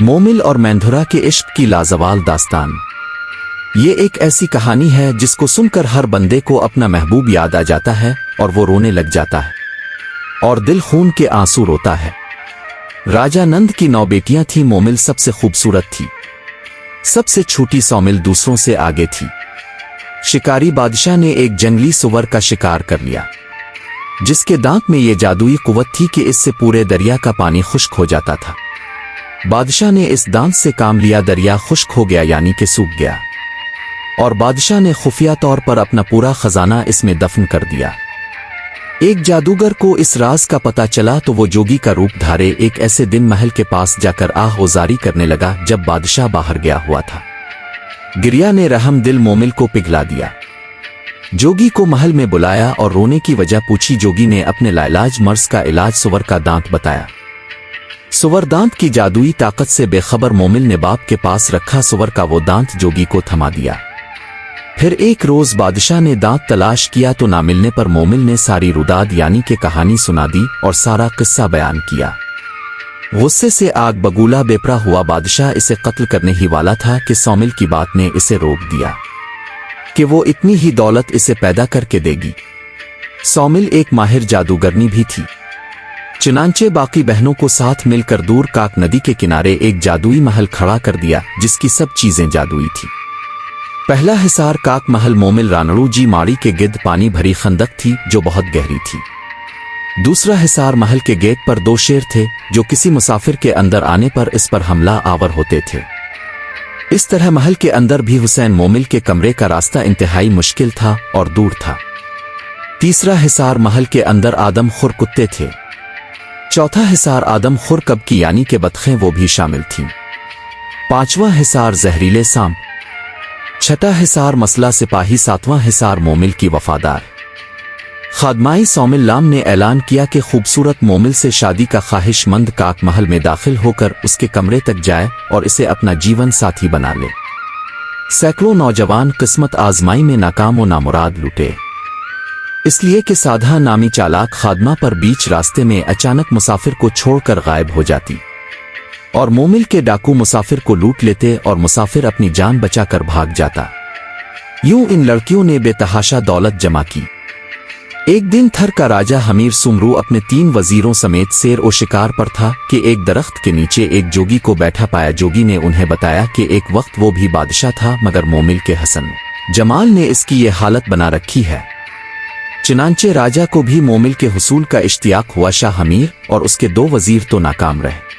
मोमिल और मैंधुरा के इश्क की लाजवाल दास्तान। ये एक ऐसी कहानी है जिसको सुनकर हर बंदे को अपना महबूब याद आ जाता है और वो रोने लग जाता है और दिल खून के आंसू रोता है। राजा नंद की 9 बेटियां थीं। मोमिल सबसे खूबसूरत थी, सबसे छोटी सौमिल दूसरों से आगे थी। शिकारी बादशाह ने एक जंगली सुअर का शिकार कर लिया जिसके दांत में ये जादुई कुव्वत थी कि इससे पूरे दरिया का पानी खुश्क हो जाता था। बादशाह ने इस दांत से काम लिया, दरिया खुश्क हो गया यानी कि सूख गया, और बादशाह ने खुफिया तौर पर अपना पूरा खजाना इसमें दफन कर दिया। एक जादूगर को इस राज का पता चला तो वो जोगी का रूप धारे एक ऐसे दिन महल के पास जाकर आह-ओ-ज़ारी करने लगा जब बादशाह बाहर गया हुआ था। गिरिया ने रहम दिल मोमिल को पिघला दिया। जोगी को महल में बुलाया और रोने की वजह पूछी। जोगी ने अपने लाइलाज मर्ज का इलाज सुअर का दांत बताया। सुअर दांत की जादुई ताकत से बेखबर मोमिल ने बाप के पास रखा सुअर का वो दांत जोगी को थमा दिया। फिर एक रोज बादशाह ने दांत तलाश किया तो ना मिलने पर मोमिल ने सारी रुदाद यानी कि कहानी सुना दी और सारा किस्सा बयान किया। गुस्से से आग बगूला बेपरा हुआ बादशाह इसे कत्ल करने ही वाला था कि सौमिल की बात ने इसे रोक दिया कि वो इतनी ही दौलत इसे पैदा करके देगी। सौमिल एक माहिर जादूगरनी भी थी। चुनांचे बाकी बहनों को साथ मिलकर दूर काक नदी के किनारे एक जादुई महल खड़ा कर दिया जिसकी सब चीजें जादुई थी। पहला हिसार काक महल मोमिल रानड़ू जी माड़ी के गिद्ध पानी भरी खंदक थी जो बहुत गहरी थी। दूसरा हिसार महल के गेट पर 2 शेर थे जो किसी मुसाफिर के अंदर आने पर इस पर हमला आवर होते थे। इस तरह महल के अंदर भी हुसैन मोमिल के कमरे का रास्ता इंतहाई मुश्किल था और दूर था। तीसरा हिसार महल के अंदर आदम खुर कुत्ते थे। चौथा हिसार आदम खुर कबकी यानी के बतखें वो भी शामिल थीं। 5वां हिसार जहरीले सांप। 6ठा हिसार मसला सिपाही। 7वां हिसार मोमिल की वफादार खादमाई सौमिल लाम ने ऐलान किया कि खूबसूरत मोमिल से शादी का ख्वाहिशमंद काक महल में दाखिल होकर उसके कमरे तक जाए और इसे अपना जीवन साथी बना ले। सैकड़ों नौजवान किस्मत आजमाई में नाकाम व नामुराद लुटे, इसलिए कि साधा नामी चालाक खादमा पर बीच रास्ते में अचानक मुसाफिर को छोड़कर गायब हो जाती और मोमिल के डाकू मुसाफिर को लूट लेते और मुसाफिर अपनी जान बचाकर भाग जाता। यूं इन लड़कियों ने बेतहाशा दौलत जमा की। एक दिन थर का राजा हमीर सुमरू अपने 3 वजीरों समेत सैर ओ शिकार पर था कि एक दरख्त के नीचे एक जोगी को बैठा पाया। जोगी ने उन्हें बताया कि एक वक्त वो भी बादशाह था मगर मोमिल के हसन जमाल ने इसकी ये हालत बना रखी है। चुनांचे राजा को भी मोमिल के हुसूल का इश्तियाक हुआ। शाह हमीर और उसके 2 वजीर तो नाकाम रहे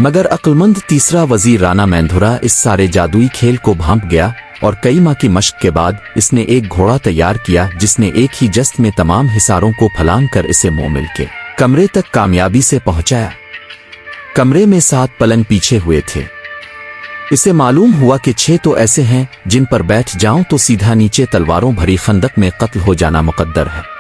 मगर अक्लमंद तीसरा वजीर राना मैंधुरा इस सारे जादुई खेल को भांप गया और कई माह की मशक के बाद इसने एक घोड़ा तैयार किया जिसने एक ही जस्त में तमाम हिसारों को फलांग कर इसे मोमिल के कमरे तक कामयाबी से पहुंचाया। कमरे में 7 पलंग पीछे हुए थे। इसे मालूम हुआ कि 6 तो ऐसे हैं जिन पर बैठ जाऊं तो सीधा नीचे तलवारों भरी खंदक में कत्ल हो जाना मुकद्दर है।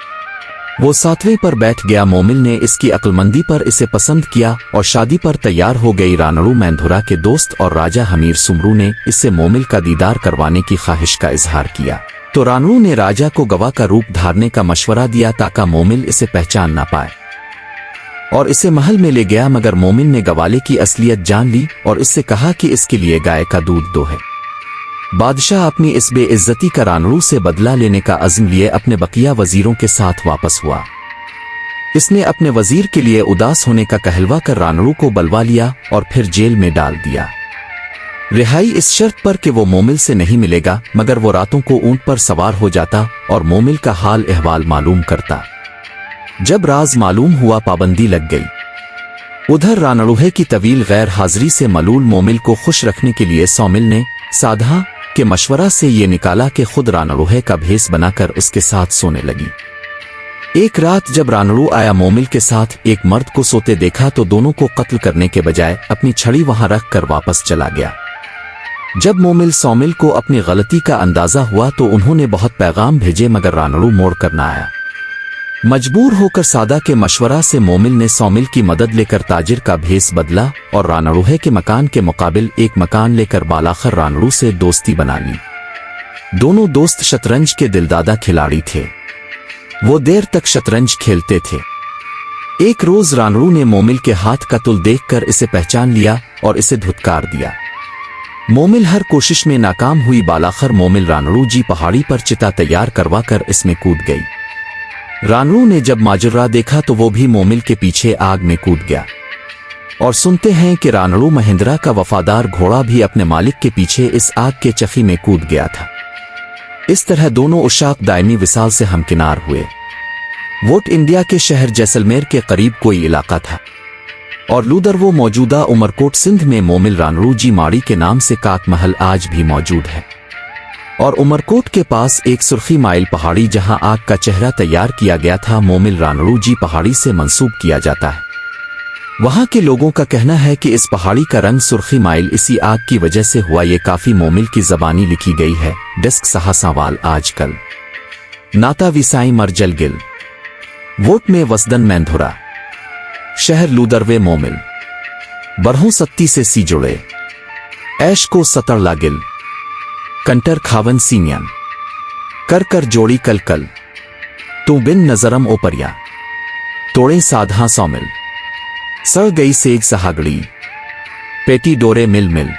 वो 7वें पर बैठ गया। मोमिल ने इसकी अक्लमंदी पर इसे पसंद किया और शादी पर तैयार हो गई। रानड़ू मैंधुरा के दोस्त और राजा हमीर सुमरू ने इससे मोमिल का दीदार करवाने की ख्वाहिश का इजहार किया तो रानड़ू ने राजा को गवाह का रूप धारने का मशवरा दिया ताकि मोमिल इसे पहचान ना पाए और इसे महल में ले गया। मगर मोमिल ने गवाले की असलियत जान ली और इससे कहा कि इसके लिए गाय का दूध दो है। बादशाह अपनी इस बेइज्जती का रानड़ू से बदला लेने का अज़्म लिए अपने बकिया वजीरों के साथ वापस हुआ। इसने अपने वजीर के लिए उदास होने का कहलवा कर रानड़ू को बलवा लिया और फिर जेल में डाल दिया। रिहाई इस शर्त पर कि वो मोमिल से नहीं मिलेगा मगर वो रातों को ऊंट पर सवार हो जाता और मोमिल का हाल अहवाल मालूम करता। जब राज मालूम हुआ पाबंदी लग गई। उधर रानड़ूहे की तवील गैर हाजिरी से मलूल मोमिल को खुश रखने के लिए सौमिल ने साधा के मशवरा से ये निकाला कि खुद रानड़ूहे का भेस बनाकर उसके साथ सोने लगी। एक रात जब रानड़ू आया मोमिल के साथ एक मर्द को सोते देखा तो दोनों को कत्ल करने के बजाय अपनी छड़ी वहां रख कर वापस चला गया। जब मोमिल सौमिल को अपनी गलती का अंदाजा हुआ तो उन्होंने बहुत पैगाम भेजे मगर रानड़ू मोड़ कर न आया। मजबूर होकर सादा के मशवरा से मोमिल ने सौमिल की मदद लेकर ताजिर का भेस बदला और रानड़ूहे के मकान के मुकाबिल एक मकान लेकर बालाखर रानड़ू से दोस्ती बना ली। दोनों दोस्त शतरंज के दिलदादा खिलाड़ी थे। वो देर तक शतरंज खेलते थे। एक रोज रानड़ू ने मोमिल के हाथ का तुल देखकर इसे पहचान लिया और इसे धुतकार दिया। मोमिल हर कोशिश में नाकाम हुई। बालाखर मोमिल रानड़ू जी पहाड़ी पर चिता तैयार करवाकर इसमें कूद गई। रानड़ू ने जब माजरा देखा तो वो भी मोमिल के पीछे आग में कूद गया। और सुनते हैं कि रानड़ू महेंद्रा का वफादार घोड़ा भी अपने मालिक के पीछे इस आग के चखी में कूद गया था। इस तरह दोनों उशाक दायमी विसाल से हमकिनार हुए। वोट इंडिया के शहर जैसलमेर के करीब कोई इलाका था और लूदर वो मौजूदा उमरकोट सिंध में मोमिल रानड़ू जी माड़ी के नाम से काक महल आज भी मौजूद है। और उमरकोट के पास एक सुर्खी माइल पहाड़ी जहां आग का चेहरा तैयार किया गया था मोमिल रानड़ू जी पहाड़ी से मंसूब किया जाता है। वहां के लोगों का कहना है कि इस पहाड़ी का रंग सुर्खी माइल इसी आग की वजह से हुआ। ये काफी मोमिल की जबानी लिखी गई है। डेस्क सहासावाल आजकल नाता विसाई मरजल गिल वोट में वसदन मैंधुरा शहर लूदरवे मोमिल बरहों सत्ती से सी जुड़े ऐश को सतर लागिल कंटर खावन सीनियन कर कर जोड़ी कल कल तू बिन नजरम ओपरिया तोड़े साधा सौमिल सड़ गई सेज सहागड़ी पेटी डोरे मिल मिल।